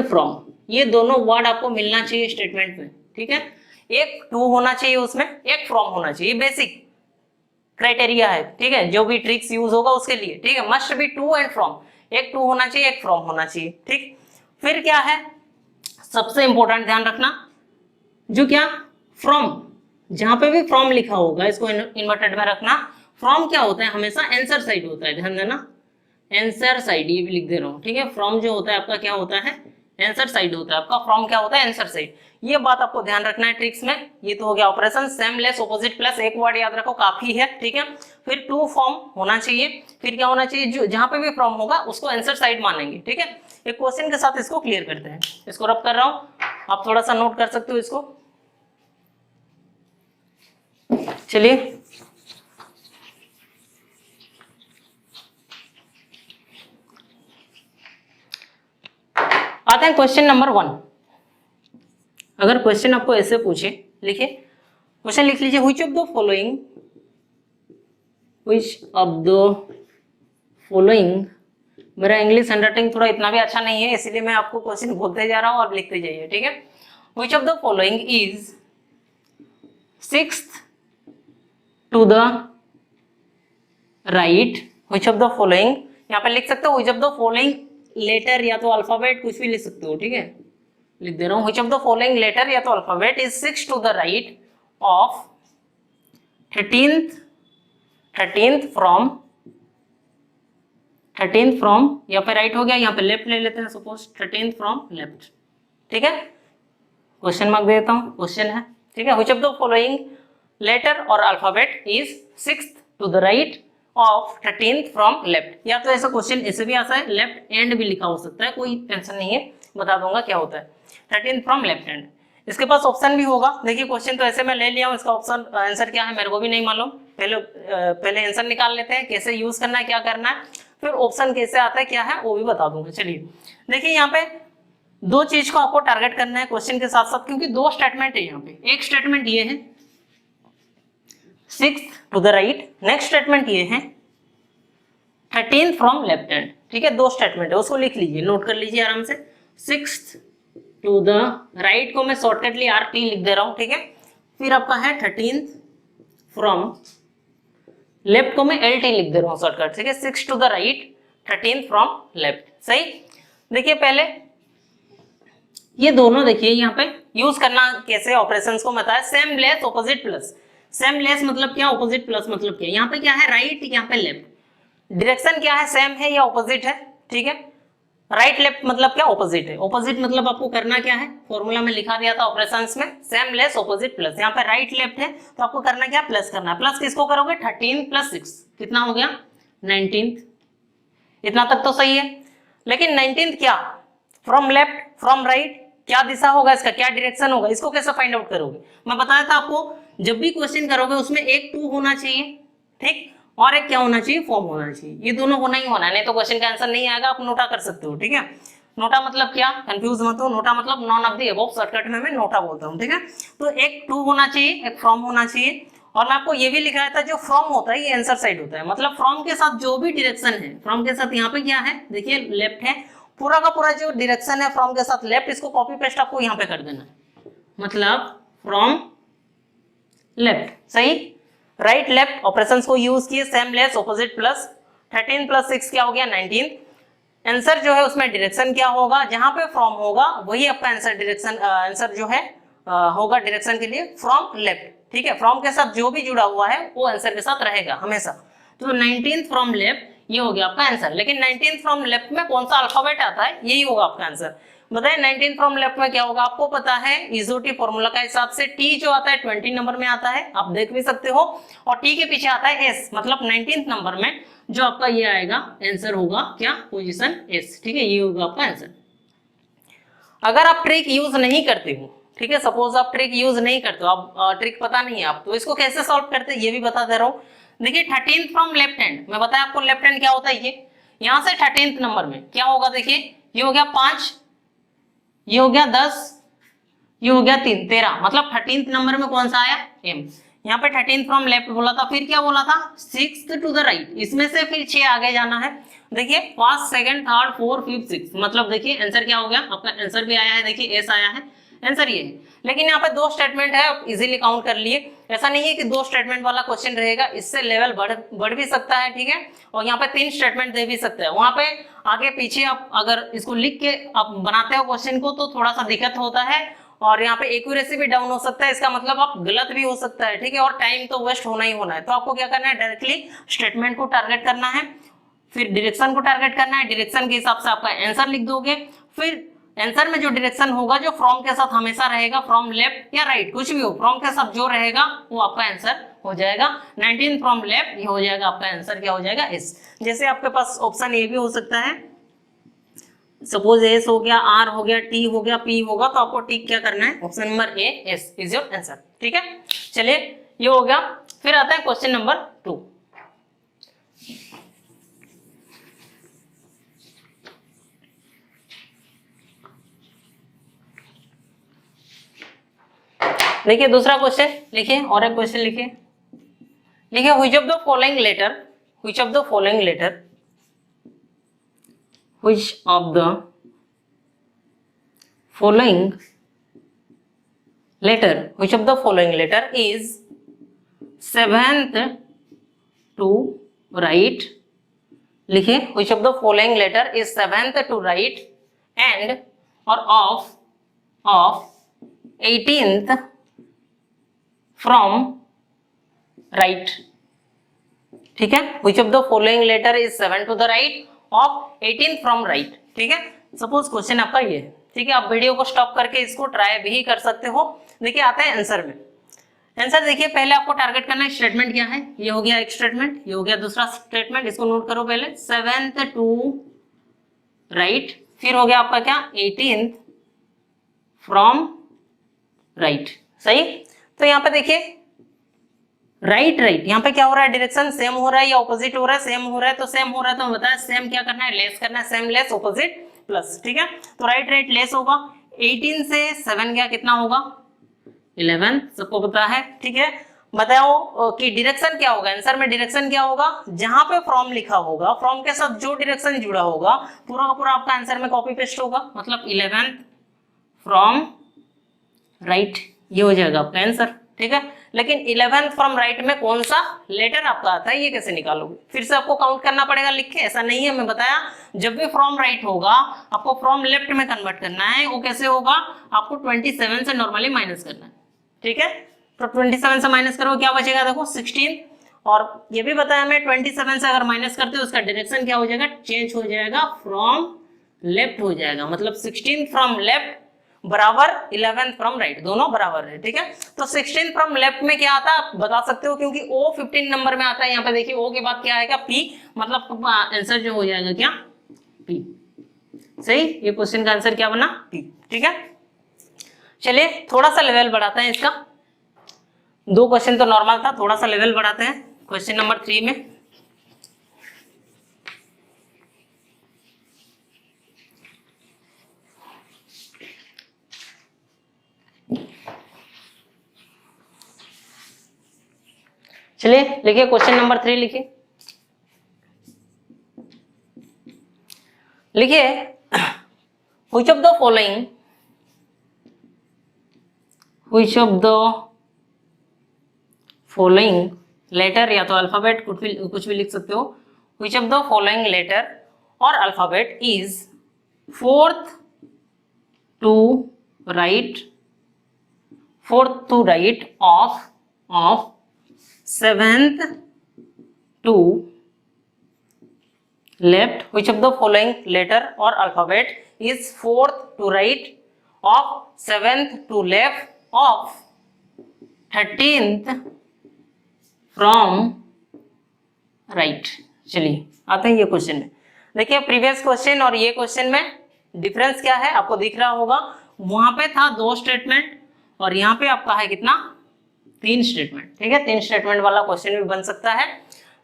from, ये दोनों वर्ड आपको मिलना चाहिए स्टेटमेंट में, ठीक है। एक टू होना चाहिए उसमें, एक फ्रॉम होना चाहिए, बेसिक क्राइटेरिया है, ठीक है, जो भी ट्रिक्स यूज होगा उसके लिए, ठीक है। Must be to and from, एक टू होना चाहिए एक फ्रॉम होना चाहिए, ठीक। फिर क्या है सबसे इंपॉर्टेंट ध्यान रखना, जो क्या फ्रॉम, जहां पे भी फ्रॉम लिखा होगा इसको इन्वर्टेड में रखना। फ्रॉम क्या होता है, हमेशा आंसर साइड होता है, ध्यान देना, आंसर साइड, ये भी लिख दे रहा हूँ, ठीक है। फ्रॉम जो होता है आपका क्या होता है, आंसर साइड होता है आपका, फ्रॉम क्या होता है आंसर साइड। ये बात आपको ध्यान रखना है ट्रिक्स में। ये तो हो गया operation, same less opposite plus, एक वर्ड याद रखो काफी है, ठीक है। फिर टू फ्रॉम होना चाहिए, फिर क्या होना चाहिए, जो जहां पे भी फ्रॉम होगा उसको आंसर साइड मानेंगे। ठीक है, एक क्वेश्चन के साथ इसको क्लियर करते हैं। इसको रब कर रहा हूं, आप थोड़ा सा नोट कर सकते हो इसको। चलिए आते हैं क्वेश्चन नंबर 1। अगर क्वेश्चन आपको ऐसे पूछे, लिखिए क्वेश्चन लिख लीजिए, which of the following, which of the following, मेरा इंग्लिश हैंडराइटिंग थोड़ा इतना भी अच्छा नहीं है, इसलिए मैं आपको क्वेश्चन बोलते जा रहा हूं, आप लिखते जाइए। ठीक है, which of the following is sixth to the right, which of the following, यहाँ पे लिख सकते हो which of the following letter या तो अल्फाबेट, कुछ भी लिख सकते हो। ठीक है, लिख दे रहा हूं, which of the following letter या तो alphabet is six to the right of 13th from, यहाँ पे राइट हो गया, यहाँ पे लेफ्ट ले लेते हैं, सपोज 13th फ्रॉम लेफ्ट। ठीक है, क्वेश्चन मार्क देता हूं, क्वेश्चन है। ठीक है, which of the following letter और alphabet is sixth to the right of 13th from left. या तो ऐसा क्वेश्चन ऐसे भी आता है, लेफ्ट एंड भी लिखा हो सकता है, कोई टेंशन नहीं है, बता दूंगा क्या होता है। 13th फ्रॉम लेफ्ट एंड, इसके पास ऑप्शन भी होगा। देखिए क्वेश्चन तो ऐसे मैं ले लिया हूं, इसका ऑप्शन आंसर क्या है मेरे को भी नहीं मालूम, पहले आंसर निकाल लेते हैं, कैसे यूज करना है, क्या करना है, फिर ऑप्शन कैसे आता है, क्या है वो भी बता दूंगा। चलिए देखिए, यहाँ पे दो चीज को आपको टारगेट करना है क्वेश्चन के साथ साथ, क्योंकि दो स्टेटमेंट है यहाँ पे। एक स्टेटमेंट ये है sixth to the right, next statement ये है 13th फ्रॉम लेफ्ट हैंड। ठीक है, दो स्टेटमेंट है, उसको लिख लीजिए, नोट कर लीजिए आराम से। सिक्स्थ टू द राइट को मैं शॉर्टकटली RT लिख दे रहा हूं। ठीक है, फिर आपका है 13th फ्रॉम लेफ्ट को मैं LT लिख दे रहा हूं शॉर्टकट। ठीक है, 6 to the right 13th from left. सही, देखिए पहले ये दोनों देखिए यहाँ पे यूज करना कैसे ऑपरेशंस को बताया। Same less opposite plus, same less मतलब क्या, ऑपोजिट प्लस मतलब क्या। यहाँ पे क्या है राइट, यहाँ पे लेफ्ट, डायरेक्शन क्या है, सेम है या ऑपोजिट है। ठीक है, राइट लेफ्ट मतलब क्या, ऑपोजिट है। ऑपोजिट मतलब आपको करना क्या है, फॉर्मूला में लिखा दिया था ऑपरेशंस में, सेम लेस ऑपोजिट प्लस। यहाँ पे राइट लेफ्ट है तो आपको करना क्या, प्लस करना है। प्लस किसको करोगे, 13 प्लस 6 कितना हो गया 19th। इतना तक तो सही है, लेकिन 19th क्या, फ्रॉम लेफ्ट फ्रॉम राइट, क्या दिशा होगा इसका, क्या डायरेक्शन होगा, इसको कैसे फाइंड आउट करोगे। मैं बताया था आपको, जब भी क्वेश्चन करोगे उसमें एक टू होना चाहिए, ठीक, और एक क्या होना चाहिए, फॉर्म होना चाहिए। ये दोनों होना ही होना है, नहीं तो क्वेश्चन का आंसर नहीं आएगा। आप नोटा कर सकते हो। ठीक है, नोटा मतलब क्या, कंफ्यूज मत हो, नोटा मतलब none of the above, shortcut में मैं नोटा बोलता हूँ। ठीक है, तो एक टू होना चाहिए, एक फ्रॉम होना चाहिए। और मैं आपको ये भी लिखाया था, जो फ्रॉम होता है ये आंसर साइड होता है, मतलब फ्रॉम के साथ जो भी डायरेक्शन है, फ्रॉम के साथ यहाँ पे क्या है, देखिए लेफ्ट है, पूरा का पूरा जो डायरेक्शन है फ्रॉम के साथ लेफ्ट, इसको कॉपी पेस्ट आपको यहाँ पे कर देना है, मतलब फ्रॉम लेफ्ट। सही, राइट लेफ्ट ऑपरेशंस को यूज किए, same less opposite plus, 13 plus 6 क्या हो गया 19। आंसर जो है उसमें डायरेक्शन क्या होगा, जहां पे फ्रॉम होगा वही आपका आंसर, डायरेक्शन आंसर जो है होगा डायरेक्शन के लिए फ्रॉम लेफ्ट। ठीक है, फ्रॉम के साथ जो भी जुड़ा हुआ है वो आंसर के साथ रहेगा हमेशा। तो 19th फ्रॉम लेफ्ट ये हो गया आपका आंसर। लेकिन 19th फ्रॉम लेफ्ट में कौन सा अल्फाबेट आता है, यही होगा आपका आंसर। बताइए 19th फ्रॉम लेफ्ट में क्या होगा, आपको पता है इजोटी फॉर्मूला का हिसाब से टी जो आता है 20 नंबर में आता है, आप देख भी सकते हो, और टी के पीछे आता है एस, मतलब 19th नंबर में जो आपका ये आएगा आंसर होगा क्या, पोजीशन एस। ठीक है, ये होगा आपका आंसर। अगर आप ट्रिक यूज नहीं करते हो, ठीक है, सपोज आप ट्रिक यूज नहीं करते हो, आप ट्रिक पता नहीं है आप, तो इसको कैसे सॉल्व करते हैं ये भी बता दे रहा हूँ। देखिए 13th फ्रॉम लेफ्ट हैंड, मैं बताया आपको लेफ्ट हैंड क्या होता है, ये यहाँ से 13th नंबर में क्या होगा, देखिए ये हो गया 5, ये हो गया 10, ये हो गया 3, 13, मतलब 13th नंबर में कौन सा आया, एम। यहाँ पे 13th फ्रॉम लेफ्ट बोला था, फिर क्या बोला था 6th टू द राइट, इसमें से फिर 6 आगे जाना है। देखिए first second third fourth fifth six, मतलब देखिए आंसर क्या हो गया, आपका आंसर भी आया है, देखिए एस आया है, आंसर ये है। लेकिन यहाँ पे 2 स्टेटमेंट है, आप इजीली काउंट कर लिए। ऐसा नहीं है कि 2 स्टेटमेंट वाला क्वेश्चन रहेगा, इससे लेवल बढ़ भी सकता है। ठीक है, और यहाँ पे 3 स्टेटमेंट दे भी सकते हैं। वहां पे आगे पीछे आप अगर इसको लिख के आप बनाते हो क्वेश्चन को तो थोड़ा सा दिक्कत होता है, और यहाँ पे एक्यूरेसी भी डाउन हो सकता है, इसका मतलब आप गलत भी हो सकता है। ठीक है, और टाइम तो वेस्ट होना ही होना है। तो आपको क्या करना है, डायरेक्टली स्टेटमेंट को टारगेट करना है, फिर डायरेक्शन को टारगेट करना है, डायरेक्शन के हिसाब से आपका आंसर लिख दोगे, फिर आंसर में जो डायरेक्शन होगा जो फ्रॉम के साथ हमेशा रहेगा, फ्रॉम लेफ्ट या राइट कुछ भी हो, फ्रॉम के साथ जो रहेगा वो आपका आंसर हो जाएगा। 19 फ्रॉम लेफ्ट ये हो जाएगा आपका आंसर, क्या हो जाएगा एस। जैसे आपके पास ऑप्शन ए भी हो सकता है, सपोज एस हो गया, आर हो गया, टी हो गया, पी होगा, तो आपको टिक क्या करना है, option number A S is your answer. ठीक है, चलिए ये हो गया। फिर आता है क्वेश्चन नंबर 2। देखिए दूसरा क्वेश्चन लिखिए, और एक क्वेश्चन लिखिए। लिखिए which of the following letter, which of the following letter, which of the following letter, which of the following letter is seventh to right, लिखिए which of the following letter is seventh to right and or of 18th from right। ठीक है, which of the following letter is 7 to the right of 18th from right। ठीक है, suppose question आपका ये है। ठीक है, आप वीडियो को स्टॉप करके इसको ट्राई भी कर सकते हो। देखिए आता है आंसर में। आंसर देखिए, पहले आपको टारगेट करना है स्टेटमेंट क्या है, ये हो गया एक स्टेटमेंट, ये हो गया दूसरा स्टेटमेंट, इसको नोट करो पहले, 7th टू राइट, फिर हो गया आपका क्या 18th फ्रॉम राइट। सही, तो यहाँ पे देखिए राइट राइट, यहाँ पे क्या हो रहा है, डायरेक्शन सेम हो रहा है या ऑपोजिट हो रहा है, सेम हो रहा है, तो सेम हो रहा है तो बताया सेम क्या करना है, लेस करना है, सेम लेस ऑपोजिट प्लस। ठीक है, तो राइट राइट लेस होगा, 18 से 7 गया कितना होगा 11, सबको पता है। ठीक है, बताओ कि डायरेक्शन क्या होगा, आंसर में डायरेक्शन क्या होगा, जहां पे फ्रॉम लिखा होगा, फ्रॉम के साथ जो डायरेक्शन जुड़ा होगा पूरा का पूरा आपका आंसर में कॉपी पेस्ट होगा, मतलब 11 फ्रॉम राइट, ये हो जाएगा आपका आंसर। ठीक है, लेकिन 11th फ्रॉम राइट में कौन सा लेटर आपका आता है ये कैसे निकालोगे, फिर से आपको काउंट करना पड़ेगा लिख के, ऐसा नहीं है। मैं बताया जब भी फ्रॉम राइट होगा आपको फ्रॉम लेफ्ट में कन्वर्ट करना है, वो कैसे होगा, आपको 27 से नॉर्मली माइनस करना है। ठीक है, तो 27 से माइनस करो क्या बचेगा, देखो 16, और ये भी बताया मैं 27 से अगर माइनस करते हो उसका डायरेक्शन क्या हो जाएगा, चेंज हो जाएगा, फ्रॉम लेफ्ट हो जाएगा, मतलब 16 फ्रॉम लेफ्ट बराबर 11 फ्रॉम राइट, दोनों बराबर है। ठीक है, तो 16 फ्रॉम लेफ्ट में क्या आता है आप बता सकते हो, क्योंकि ओ 15 नंबर में आता है। यहाँ पे देखिए ओ के बाद क्या आएगा पी, मतलब आंसर जो हो जाएगा क्या पी। सही, ये क्वेश्चन का आंसर क्या बना पी। ठीक है, चलिए थोड़ा सा लेवल बढ़ाते हैं इसका, 2 क्वेश्चन तो नॉर्मल था, थोड़ा सा लेवल बढ़ाते हैं क्वेश्चन नंबर 3 में। चलिए लिखिए क्वेश्चन नंबर 3 लिखिए। लिखिए which of the following, which of the following letter या तो अल्फाबेट कुछ भी लिख सकते हो, which of the following letter और alphabet is 4th to right, 4th to right of 7th to left, which of the following letter or alphabet is 4th to right of 7th to left of 13th from right। चलिए आते हैं ये question में। देखिए previous question और ये question में difference क्या है आपको दिख रहा होगा, वहां पे था 2 स्टेटमेंट और यहाँ पे आपका है कितना 3 स्टेटमेंट। ठीक है, 3 स्टेटमेंट वाला क्वेश्चन भी बन सकता है।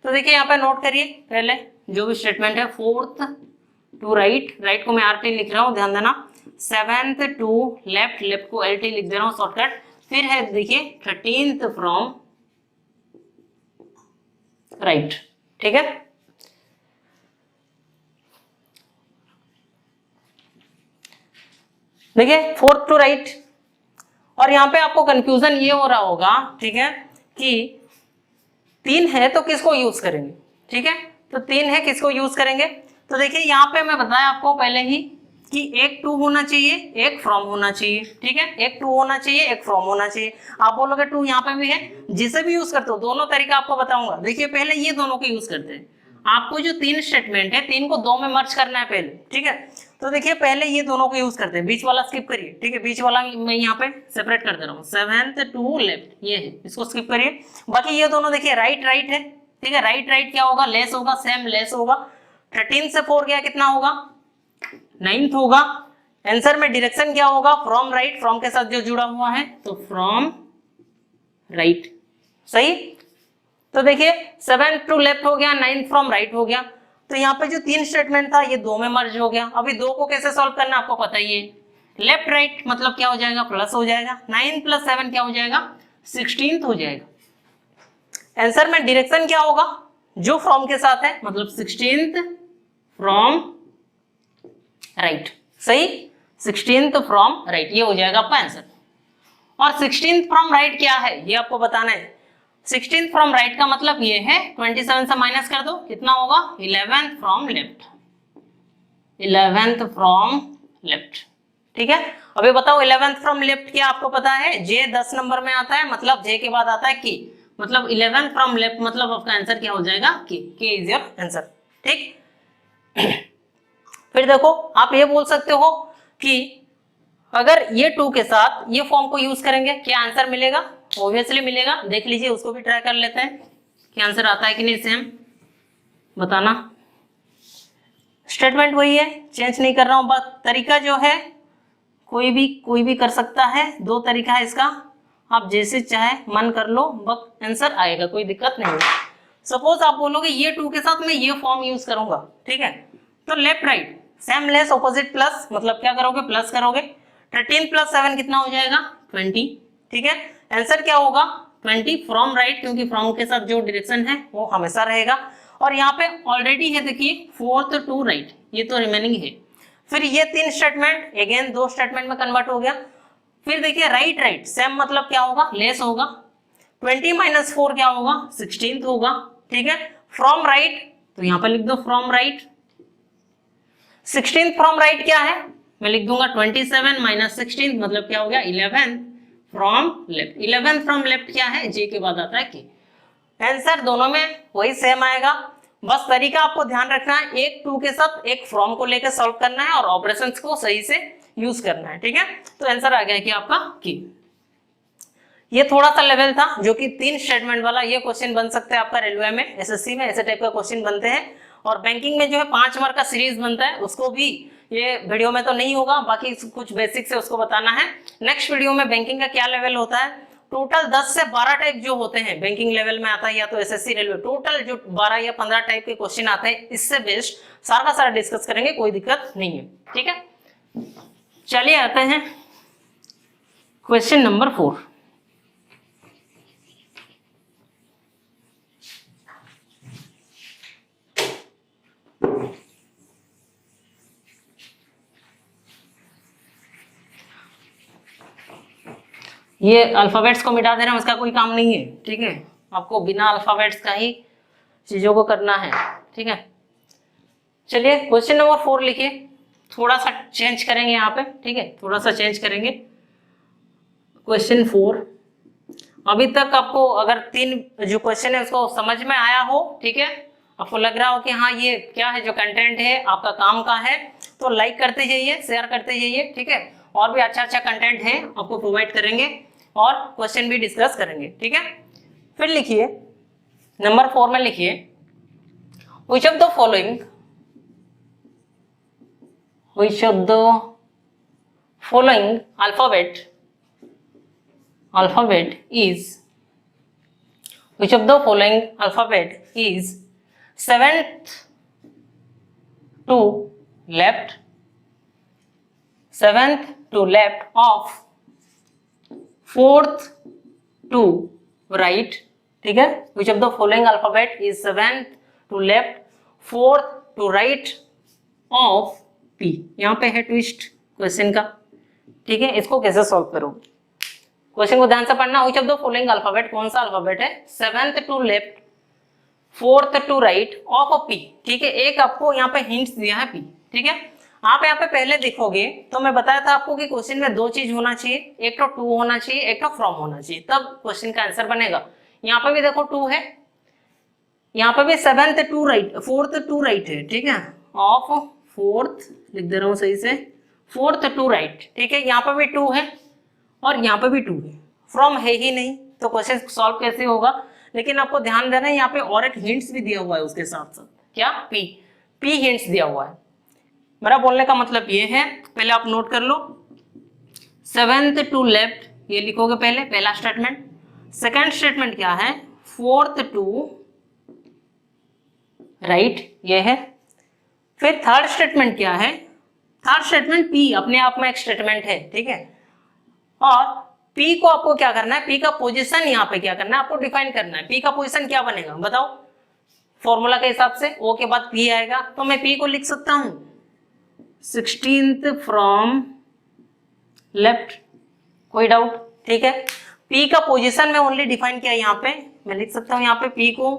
तो देखिए यहाँ पे नोट करिए पहले जो भी स्टेटमेंट है, 4th टू राइट, राइट को मैं RT लिख रहा हूँ ध्यान देना, 7th टू लेफ्ट, लेफ्ट को LT लिख दे रहा हूँ शॉर्टकट, फिर है देखिए 13th फ्रॉम राइट। ठीक है, देखिए 4th टू राइट, और यहाँ पे आपको कंफ्यूजन ये हो रहा होगा, ठीक है, कि 3 है तो किसको यूज करेंगे। ठीक है, तो 3 है किसको यूज करेंगे, तो देखिए यहाँ पे मैं बताया आपको पहले ही कि एक टू होना चाहिए, एक फ्रॉम होना चाहिए। ठीक है, एक टू होना चाहिए, एक फ्रॉम होना चाहिए। आप बोलोगे टू यहाँ पे भी है, जिसे भी यूज करते हो, दोनों तरीका आपको बताऊंगा। देखिए पहले ये दोनों को यूज करते हैं, आपको जो तीन स्टेटमेंट है, तीन को दो में मर्ज करना है पहले, ठीक है। तो देखिए पहले ये दोनों को यूज करते हैं, बीच वाला स्किप करिए, ठीक है। बीच वाला मैं यहाँ पे सेपरेट कर दे रहा हूँ, 7th टू लेफ्ट, ये है, इसको स्किप करिए। बाकी ये दोनों देखिए राइट राइट है, ठीक है। राइट राइट क्या होगा, लेस होगा, सेम लेस होगा। 13 से 4 गया, कितना होगा, 9th होगा। आंसर में डायरेक्शन क्या होगा, फ्रॉम राइट, फ्रॉम के साथ जो जुड़ा हुआ है, तो फ्रॉम राइट, सही। तो देखिए 7th टू लेफ्ट हो गया, 9th फ्रॉम राइट हो गया। तो यहाँ पे जो तीन स्टेटमेंट था ये दो में मर्ज हो गया। अभी दो को कैसे सॉल्व करना आपको पता ही है, लेफ्ट राइट मतलब क्या हो जाएगा, प्लस हो जाएगा, 9 + 7 क्या हो जाएगा, 16th हो जाएगा। आंसर में डायरेक्शन क्या होगा, जो फ्रॉम के साथ है, मतलब 16th फ्रॉम राइट, सही, 16th फ्रॉम राइट, ये हो जाएगा आपका आंसर। और 16th फ्रॉम राइट क्या है ये आपको बताना है। 16th फ्रॉम राइट का मतलब ये है, 27 से माइनस कर दो, कितना होगा, 11th from left, 11th from left, ठीक है। अभी बताओ 11th फ्रॉम लेफ्ट क्या आपको पता है, जे 10 नंबर में आता है, मतलब जे के बाद आता है की, मतलब 11th फ्रॉम लेफ्ट मतलब आपका आंसर क्या हो जाएगा, के इज योर आंसर, ठीक। फिर देखो आप ये बोल सकते हो कि अगर ये 2 के साथ ये फॉर्म को यूज करेंगे क्या आंसर मिलेगा, ऑब्वियसली मिलेगा। देख लीजिए, उसको भी ट्राई कर लेते हैं कि आंसर आता है कि नहीं, सेम बताना। स्टेटमेंट वही है, चेंज नहीं कर रहा हूं, बस तरीका जो है कोई भी कर सकता है, दो तरीका है इसका, आप जैसे चाहे मन कर लो, बस आंसर आएगा, कोई दिक्कत नहीं है। सपोज आप बोलोगे ये 2 के साथ मैं ये फॉर्म यूज करूंगा, ठीक है, तो left right same less opposite plus, मतलब क्या करोगे, प्लस करोगे। 13 + 7 कितना हो जाएगा, 20, ठीक है। आंसर क्या होगा, 20 फ्रॉम राइट, क्योंकि फ्रॉम के साथ जो डायरेक्शन है वो हमेशा रहेगा। और यहाँ पे ऑलरेडी है, देखिए 4th टू राइट, ये तो रिमेनिंग है। फिर ये तीन स्टेटमेंट अगेन दो स्टेटमेंट में कन्वर्ट हो गया। फिर देखिए राइट राइट सेम मतलब क्या होगा, लेस होगा। 20 - 4 क्या होगा, 16th होगा, ठीक है। फ्रॉम राइट तो यहाँ पे लिख दो from right. 16th from right क्या है, मैं लिख दूंगा 27 - 16 मतलब क्या हो गया, 11th from left. 11th from left क्या है, जे के बाद आता है के। आंसर दोनों में वही सेम आएगा, बस तरीका आपको ध्यान रखना है, एक 2 के साथ एक फ्रॉम को लेकर सॉल्व करना है और ऑपरेशंस को सही से यूज करना है, ठीक है। तो आंसर आ गया कि आपका की। ये थोड़ा सा लेवल था जो कि 3 स्टेटमेंट वाला, ये क्वेश्चन बन सकता है आपका रेलवे में, एसएससी में ऐसे टाइप का क्वेश्चन बनते हैं। और बैंकिंग में जो है 5 मार्क का सीरीज बनता है, उसको भी ये वीडियो में तो नहीं होगा, बाकी कुछ बेसिक्स है उसको बताना है। नेक्स्ट वीडियो में बैंकिंग का क्या लेवल होता है, टोटल 10 से 12 टाइप जो होते हैं बैंकिंग लेवल में आता है, या तो एसएससी रेलवे, टोटल जो 12 या 15 टाइप के क्वेश्चन आते हैं, इससे बेस्ड सारा का सारा डिस्कस करेंगे, कोई दिक्कत नहीं है, ठीक है। चलिए आते हैं क्वेश्चन नंबर 4। ये अल्फाबेट्स को मिटा दे रहे हैं, उसका कोई काम नहीं है, ठीक है। आपको बिना अल्फाबेट्स का ही चीजों को करना है, ठीक है। चलिए क्वेश्चन नंबर 4 लिखिए, थोड़ा सा चेंज करेंगे यहाँ पे, ठीक है, थोड़ा सा चेंज करेंगे। क्वेश्चन 4, अभी तक आपको अगर 3 जो क्वेश्चन है उसको समझ में आया हो, ठीक है, आपको लग रहा हो कि हाँ ये क्या है, जो कंटेंट है आपका काम का है, तो लाइक करते जाइए, शेयर करते जाइए, ठीक है। और भी अच्छा अच्छा कंटेंट है आपको प्रोवाइड करेंगे और क्वेश्चन भी डिस्कस करेंगे, ठीक है। फिर लिखिए नंबर 4 में लिखिए, which of the following alphabet is 7th to left, 7th to left of 4th to right, ठीक है। which of the following alphabet is 7th to left, 4th to right of P। यहाँ पे है twist question का, ठीक है। इसको कैसे सॉल्व करोगे, क्वेश्चन को ध्यान से पढ़ना। which of the following alphabet, कौन सा अल्फाबेट है, 7th to left, 4th to right of P, ठीक है। एक आपको यहाँ पे हिंट्स दिया है P, ठीक है। आप यहाँ पे पहले देखोगे तो मैं बताया था आपको कि क्वेश्चन में 2 चीज होना चाहिए, एक तो 2 होना चाहिए, एक तो फ्रॉम होना चाहिए, तब क्वेश्चन का आंसर बनेगा। यहाँ पे भी देखो 2 है, यहाँ पे भी seventh to right, fourth to right है, ठीक है, ऑफ फोर्थ लिख दे रहा हूँ सही से, फोर्थ टू राइट, ठीक है, यहाँ पे भी 2 है और यहाँ पे भी 2 है, फ्रॉम है ही नहीं, तो क्वेश्चन सॉल्व कैसे होगा। लेकिन आपको ध्यान देना है यहाँ पे और एक हिंट्स भी दिया हुआ है उसके साथ साथ, क्या, पी हिंट्स दिया हुआ है। मेरा बोलने का मतलब ये है, पहले आप नोट कर लो, सेवेंथ टू लेफ्ट ये लिखोगे पहले, पहला स्टेटमेंट। सेकंड स्टेटमेंट क्या है, फोर्थ टू राइट, ये है। फिर थर्ड स्टेटमेंट क्या है, थर्ड स्टेटमेंट पी अपने आप में एक स्टेटमेंट है, ठीक है, और पी को आपको क्या करना है, पी का पोजीशन यहाँ पे क्या करना है, आपको डिफाइन करना है। पी का पोजीशन क्या बनेगा बताओ, फॉर्मूला के हिसाब से ओ के बाद पी आएगा, तो मैं पी को लिख सकता हूं 16th फ्रॉम लेफ्ट, कोई डाउट, ठीक है। पी का पोजीशन में ओनली डिफाइन किया यहाँ पे, मैं लिख सकता हूँ यहाँ पे पी को,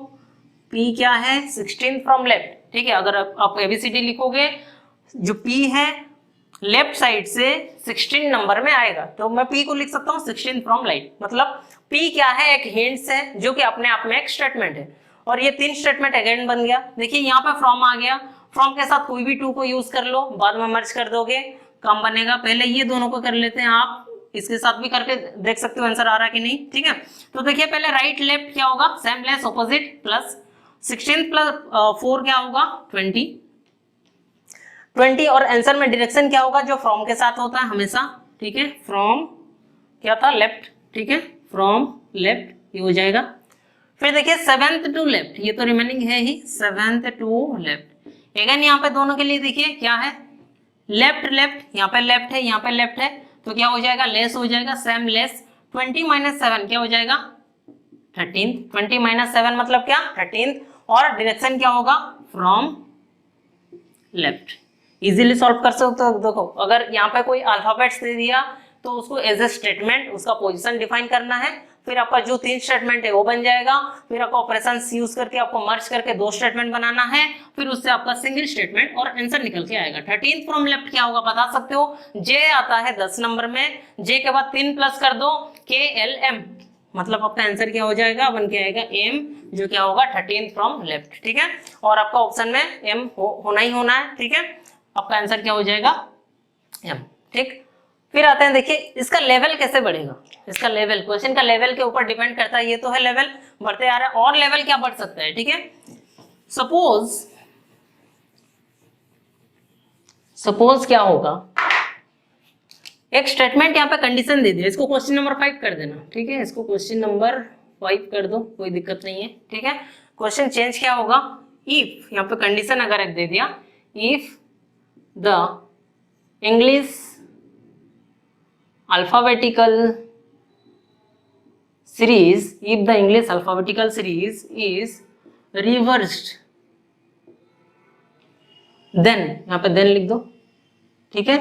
पी क्या है 16 फ्रॉम लेफ्ट, ठीक है। अगर आप एबीसीडी लिखोगे, जो पी है लेफ्ट साइड से 16 नंबर में आएगा, तो मैं पी को लिख सकता हूँ 16 फ्रॉम राइट। मतलब पी क्या है, एक हिंट्स है जो कि अपने आप में एक स्टेटमेंट है, और ये 3 स्टेटमेंट अगेन बन गया। देखिए यहाँ पे फ्रॉम आ गया, फ्रॉम के साथ कोई भी 2 को यूज कर लो, बाद में मर्ज कर दोगे, कम बनेगा। पहले ये दोनों को कर लेते हैं, आप इसके साथ भी करके देख सकते हो आंसर आ रहा है कि नहीं, ठीक है। तो देखिए पहले राइट लेफ्ट क्या होगा, same less opposite, plus 16 plus 4 क्या होगा 20, और आंसर में डायरेक्शन क्या होगा, जो फ्रॉम के साथ होता है हमेशा, ठीक है। फ्रॉम क्या था, लेफ्ट, ठीक है, फ्रॉम लेफ्ट ये हो जाएगा। फिर देखिए सेवेंथ टू लेफ्ट, ये तो रिमेनिंग है ही, सेवेंथ टू लेफ्ट। अगेन यहाँ पे दोनों के लिए देखिए क्या है, लेफ्ट लेफ्ट, यहाँ पे लेफ्ट है, यहाँ पे लेफ्ट है, तो क्या हो जाएगा, लेस हो जाएगा, सेम लेस। 20 - 7 क्या हो जाएगा 13, 20 - 7 मतलब क्या 13, और डायरेक्शन क्या होगा फ्रॉम लेफ्ट। इजीली सॉल्व कर सकते हो। देखो अगर यहाँ पे कोई अल्फाबेट्स दे दिया तो उसको एज ए स्टेटमेंट उसका पोजीशन डिफाइन करना है, फिर आपका जो 3 स्टेटमेंट है वो बन जाएगा, फिर आपको ऑपरेशन यूज करके आपको मर्ज करके 2 स्टेटमेंट बनाना है, फिर उससे आपका सिंगल स्टेटमेंट और आंसर निकल के आएगा। 13 फ्रॉम लेफ्ट क्या होगा बता सकते हो, जे आता है 10 नंबर में, जे के बाद 3 प्लस कर दो KLM, मतलब आपका आंसर क्या हो जाएगा, बन के आएगा M, जो क्या होगा 13 फ्रॉम लेफ्ट, ठीक है। और आपका ऑप्शन में M होना ही होना है, ठीक है, आपका आंसर क्या हो जाएगा M, ठीक। फिर आते हैं, देखिए इसका लेवल कैसे बढ़ेगा, इसका लेवल क्वेश्चन का लेवल के ऊपर डिपेंड करता है। ये तो है लेवल बढ़ते आ रहा है, और लेवल क्या बढ़ सकता है, ठीक है। सपोज क्या होगा, एक स्टेटमेंट यहाँ पे कंडीशन दे दिया, इसको क्वेश्चन नंबर 5 कर देना, ठीक है, इसको क्वेश्चन नंबर 5 कर दो, कोई दिक्कत नहीं है, ठीक है। क्वेश्चन चेंज क्या होगा, इफ यहाँ पे कंडीशन अगर एक दे दिया, if the English alphabetical series, if the English alphabetical series is reversed, then यहाँ पे then लिख दो, ठीक है।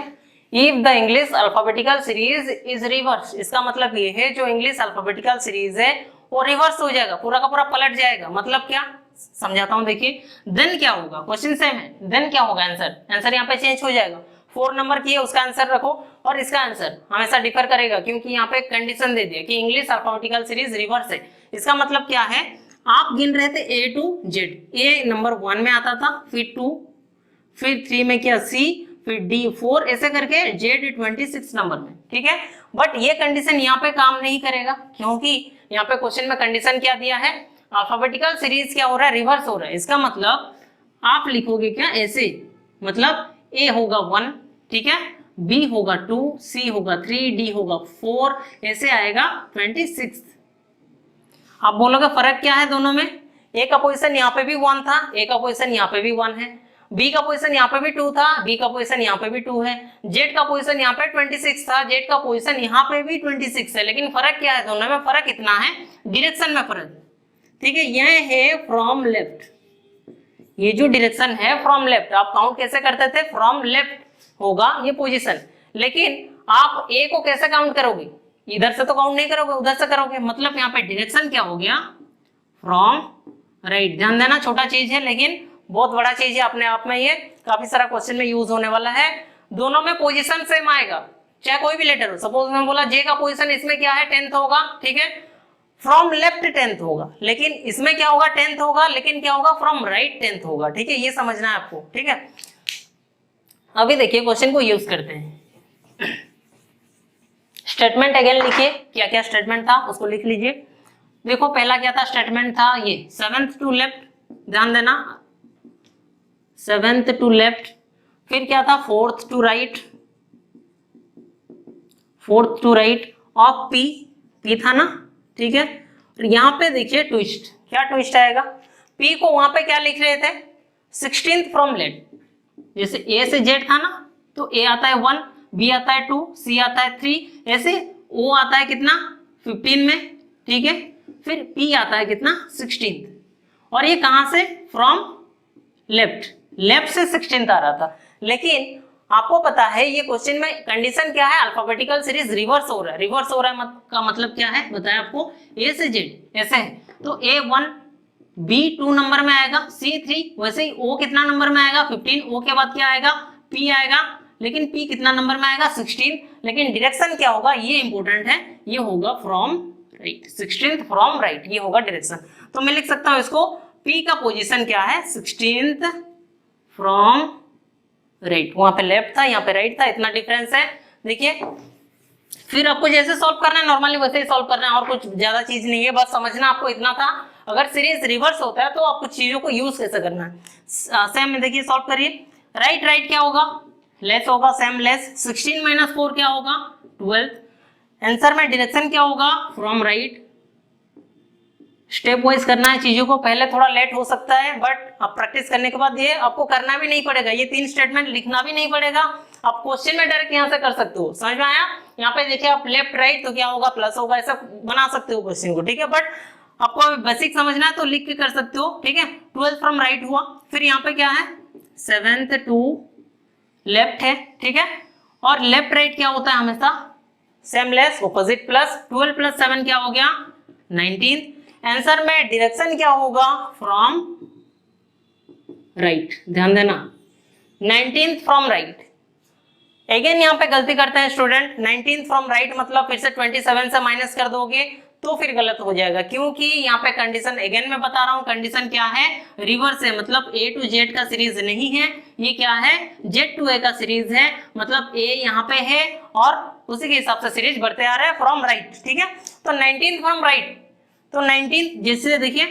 if the English alphabetical series is reversed, इसका मतलब ये है जो इंग्लिश अल्फाबेटिकल सीरीज है वो रिवर्स हो जाएगा, पूरा का पूरा पलट जाएगा। मतलब क्या, समझाता हूं, देखिए देन क्या होगा, क्वेश्चन सेम है, देन क्या होगा, आंसर यहाँ पे चेंज हो जाएगा। 4 नंबर की है उसका आंसर रखो, और इसका आंसर हमेशा डिफर करेगा, क्योंकि यहाँ पे कंडीशन दे दिया कि इंग्लिश अल्फाबेटिकल सीरीज रिवर्स है। इसका मतलब क्या है, आप गिन रहे थे A to Z, A number 1 में आता था, फिर 2, फिर 3 में क्या C, फिर D 4, ऐसे करके Z 26 नंबर में, ठीक है। बट ये कंडीशन यहाँ पे काम नहीं करेगा, क्योंकि यहाँ पे क्वेश्चन में कंडीशन क्या दिया है, अल्फाबेटिकल सीरीज क्या हो रहा है, रिवर्स हो रहा है। इसका मतलब आप लिखोगे क्या ऐसे, मतलब A होगा 1, ठीक है, B होगा 2, C होगा 3, D होगा 4, ऐसे आएगा 26। आप बोलोगे फर्क क्या है दोनों में, A का पोजीशन यहाँ पे भी 1 था, A का पोजीशन यहाँ पे भी 1 है, B का पोजीशन यहाँ पे भी 2 था, B का पोजीशन यहाँ पे भी 2 है, Z का पोजीशन यहाँ पे 26 था, Z का पोजीशन यहाँ पे भी 26 है। लेकिन फर्क क्या है दोनों में, फर्क इतना है डायरेक्शन में फर्क, ठीक है। यह है फ्रॉम लेफ्ट, ये जो डायरेक्शन है फ्रॉम लेफ्ट, आप काउंट कैसे करते थे, फ्रॉम लेफ्ट होगा ये पोजीशन, लेकिन आप A को कैसे काउंट करोगे, इधर से तो काउंट नहीं करोगे, उधर से करोगे। मतलब यहाँ पे डायरेक्शन क्या हो गया, फ्रॉम राइट। ध्यान देना, छोटा चीज है लेकिन बहुत बड़ा चीज है अपने आप में, ये काफी सारा क्वेश्चन में यूज होने वाला है। दोनों में पोजीशन सेम आएगा, चाहे कोई भी लेटर हो। सपोज मैं बोला J का पोजीशन इसमें क्या है 10th होगा, ठीक है, फ्रॉम लेफ्ट 10th होगा, लेकिन इसमें क्या होगा 10th होगा, लेकिन क्या होगा फ्रॉम राइट 10th होगा। ठीक है, ये समझना है आपको। ठीक है, अभी देखिए क्वेश्चन को यूज करते हैं। स्टेटमेंट अगेन लिखिए, क्या क्या स्टेटमेंट था उसको लिख लीजिए। देखो पहला क्या था स्टेटमेंट था ये 7th टू लेफ्ट, ध्यान देना 7th टू लेफ्ट। फिर क्या था 4th to right, 4th to right of P, P था ना। ठीक है, यहाँ पे देखिए ट्विस्ट, क्या ट्विस्ट आएगा, पी को वहां पे क्या लिख रहे थे 16th फ्रॉम लेफ्ट। जैसे ए से जेड था ना, तो ए आता है 1, बी आता है 2, सी आता है 3, ऐसे ओ आता है कितना 15 में। ठीक है, फिर पी आता है कितना 16th, और ये कहां से फ्रॉम लेफ्ट, लेफ्ट से 16th आ रहा था। लेकिन आपको पता है ये क्वेश्चन में कंडीशन क्या है, अल्फाबेटिकल सीरीज रिवर्स हो रहा है। रिवर्स हो रहा है का मतलब क्या है बताया आपको, ए से जेड ऐसे है, तो ए 1 बी 2 नंबर में आएगा, सी 3, वैसे ही ओ कितना नंबर में आएगा 15, ओ के बाद क्या आएगा पी आएगा, लेकिन पी कितना नंबर में आएगा 16, लेकिन डायरेक्शन क्या होगा ये इंपॉर्टेंट है, ये होगा from right, 16th from right, ये होगा डायरेक्शन। तो मैं लिख सकता हूं इसको पी का पोजीशन क्या है 16th फ्रॉम राइट, वहां पे लेफ्ट था यहाँ पे राइट था, इतना डिफरेंस है। देखिए फिर आपको जैसे सॉल्व करना है नॉर्मली वैसे ही सॉल्व करना है, और कुछ ज्यादा चीज नहीं है, बस समझना आपको इतना था। अगर सीरीज रिवर्स होता है तो आप कुछ चीजों को यूज कैसे करना है, सेम में देखिए सॉल्व करिए। राइट राइट क्या होगा लेस होगा, सेम लेस, 16 माइनस 4 क्या होगा 12। आंसर में डायरेक्शन क्या होगा फ्रॉम राइट। स्टेप वाइज करना है चीजों को, पहले थोड़ा लेट हो सकता है बट अब प्रैक्टिस करने के बाद ये आपको करना भी नहीं पड़ेगा, ये 3 स्टेटमेंट लिखना भी नहीं पड़ेगा, आप क्वेश्चन में डायरेक्ट यहाँ से कर सकते हो। समझ में आया, यहाँ पे देखिए आप लेफ्ट राइट तो क्या होगा प्लस होगा, ऐसा बना सकते हो क्वेश्चन को। ठीक है, बट आपको बेसिक समझना है तो लिख के कर सकते हो। ठीक है, 12 फ्रॉम राइट हुआ, फिर यहाँ पे क्या है 7th टू लेफ्ट है। ठीक है, और लेफ्ट राइट क्या होता है हमेशा same less opposite plus, 12 plus 7 क्या हो गया 19। आंसर में डायरेक्शन क्या होगा फ्रॉम राइट, ध्यान देना 19th फ्रॉम राइट। अगेन यहाँ पे गलती करते हैं स्टूडेंट, 19th फ्रॉम राइट मतलब फिर से 27 से माइनस कर दोगे तो फिर गलत हो जाएगा, क्योंकि यहाँ पे कंडीशन अगेन मैं बता रहा हूँ कंडीशन क्या है रिवर्स है, मतलब ए टू जेड का सीरीज नहीं है, ये क्या है जेड टू ए का सीरीज है, मतलब ए यहाँ पे है और उसी के हिसाब से सीरीज बढ़ते आ रहा है फ्रॉम राइट। ठीक है, तो 19th फ्रॉम राइट, तो 19 जैसे देखिए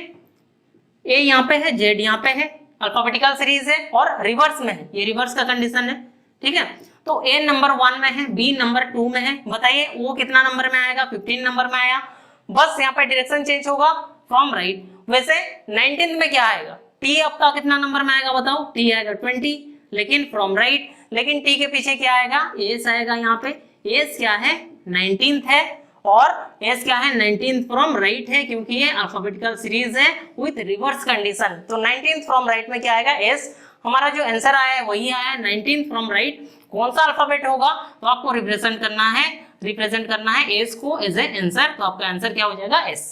ए यहाँ पे है जेड यहाँ पे है, अल्फाबेटिकल सीरीज है और रिवर्स में है, ये रिवर्स का कंडीशन है। ठीक है, तो ए नंबर 1 में है, बी नंबर 2 में है, बताइए वो कितना नंबर में आएगा 15 नंबर में आया, बस यहाँ पे डायरेक्शन चेंज होगा फ्रॉम राइट। वैसे 19th में क्या आएगा टी आपका कितना नंबर में आएगा बताओ, टी आएगा 20, लेकिन फ्रॉम राइट, लेकिन टी के पीछे क्या आएगा एस आएगा, यहाँ पे एस क्या है 19th है और एस क्या है 19th फ्रॉम राइट है, क्योंकि ये अल्फाबेटिकल सीरीज है विथ रिवर्स कंडीशन। तो 19th फ्रॉम राइट में क्या आएगा एस, हमारा जो आंसर आया है वही आया 19th फ्रॉम राइट। कौन सा अल्फाबेट होगा तो आपको रिप्रेजेंट करना है एस को एज ए आंसर, तो आपका आंसर क्या हो जाएगा एस,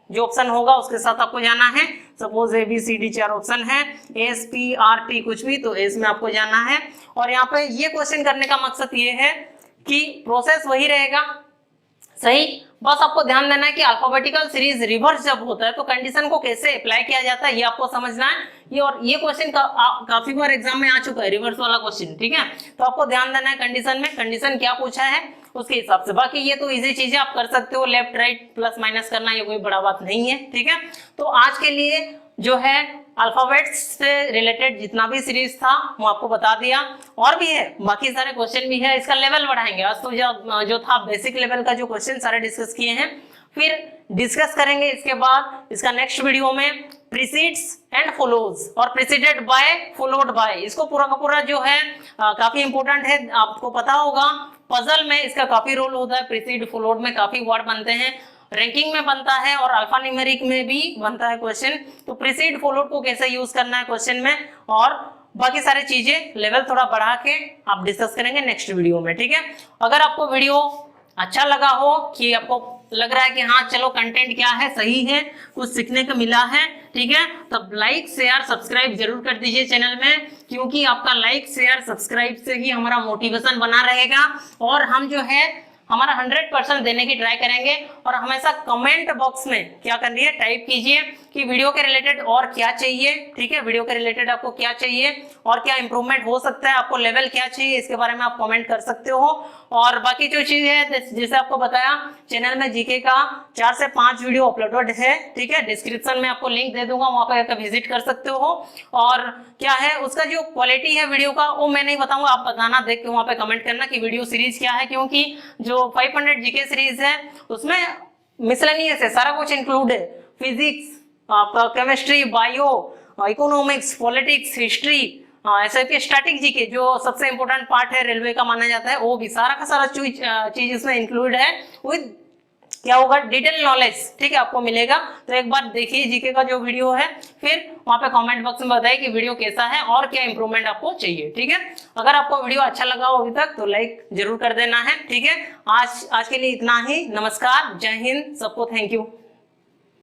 जो ऑप्शन होगा उसके साथ आपको जाना है। Suppose A B C D 4 option है, एस पी आर टी कुछ भी, तो एस में आपको जाना है। और यहाँ पे ये क्वेश्चन करने का मकसद ये है कि प्रोसेस वही रहेगा सही, बस आपको ध्यान देना है कि अल्फाबेटिकल सीरीज रिवर्स जब होता है तो कंडीशन को कैसे अप्लाई किया जाता है ये आपको समझना है। ये और ये क्वेश्चन काफी बार एग्जाम में आ चुका है रिवर्स वाला क्वेश्चन। ठीक है, तो आपको ध्यान देना है कंडीशन में, कंडीशन क्या पूछा है उसके हिसाब से, बाकी ये तो इजी चीजें आप कर सकते हो, लेफ्ट राइट प्लस माइनस करना ये कोई बड़ा बात नहीं है। ठीक है, तो आज के लिए जो है अल्फाबेट्स से रिलेटेड जितना भी सीरीज था वो आपको बता दिया, और भी है बाकी सारे क्वेश्चन भी है, इसका लेवल बढ़ाएंगे। आज तो जो था बेसिक लेवल का जो क्वेश्चन सारे डिस्कस किए हैं, फिर डिस्कस करेंगे इसके बाद इसका नेक्स्ट वीडियो में प्रीसीड्स एंड फॉलोज और प्रीसीडेड बाय फॉलोड बाय, इसको पूरा का पूरा जो है काफी इंपॉर्टेंट है, आपको पता होगा पजल में इसका काफी रोल होता है, प्रीसीड फॉलोड में काफी वर्ड बनते हैं, रैंकिंग में बनता है और अल्फा न्यूमेरिक में भी बनता है क्वेश्चन। तो प्रीसीड फॉलोड को कैसे यूज करना है क्वेश्चन में और बाकी सारी चीजें लेवल थोड़ा बढ़ा के आप डिस्कस करेंगे नेक्स्ट वीडियो में। ठीक है, अगर आपको वीडियो अच्छा लगा हो कि आपको लग रहा है कि हाँ चलो कंटेंट क्या है सही है, कुछ सीखने को मिला है, ठीक है, तब लाइक शेयर सब्सक्राइब जरूर कर दीजिए चैनल में, क्योंकि आपका लाइक शेयर सब्सक्राइब से ही हमारा मोटिवेशन बना रहेगा और हम जो है हमारा 100% देने की ट्राई करेंगे। और हमेशा कमेंट बॉक्स में क्या करिए, टाइप कीजिए कि वीडियो के रिलेटेड और क्या चाहिए, ठीक है, वीडियो के रिलेटेड आपको क्या चाहिए और क्या इंप्रूवमेंट हो सकता है, आपको लेवल क्या चाहिए, इसके बारे में आप कमेंट कर सकते हो। और बाकी जो चीज है जैसे आपको बताया, चैनल में जीके का 4 से 5 वीडियो अपलोडेड है, ठीक है, डिस्क्रिप्शन में आपको लिंक दे दूंगा, वहां पर विजिट कर सकते हो। और क्या है उसका जो क्वालिटी है वीडियो का वो मैं नहीं बताऊंगा, आप बताना, देख के वहां पे कमेंट करना कि वीडियो सीरीज क्या है, क्योंकि जो 500 जीके सीरीज है उसमें मिसलेनियस है, सारा कुछ इंक्लूड है, फिजिक्स, आपका chemistry, bio, economics, politics, history, ऐसे कि स्टैटिक जीके जो सबसे इंपॉर्टेंट पार्ट है रेलवे का माना जाता है, वो भी सारा का सारा चीज इसमें इंक्लूड है विद क्या होगा, डिटेल नॉलेज, ठीक है, आपको मिलेगा। तो एक बार देखिए जीके का जो वीडियो है, फिर वहां पे कमेंट बॉक्स में बताइए कि वीडियो कैसा है और क्या इंप्रूवमेंट आपको चाहिए, ठीक है। अगर आपको वीडियो अच्छा लगा हो अभी तक तो लाइक जरूर कर देना है, ठीक है। आज के लिए इतना ही। नमस्कार, जय हिंद, सबको थैंक यू।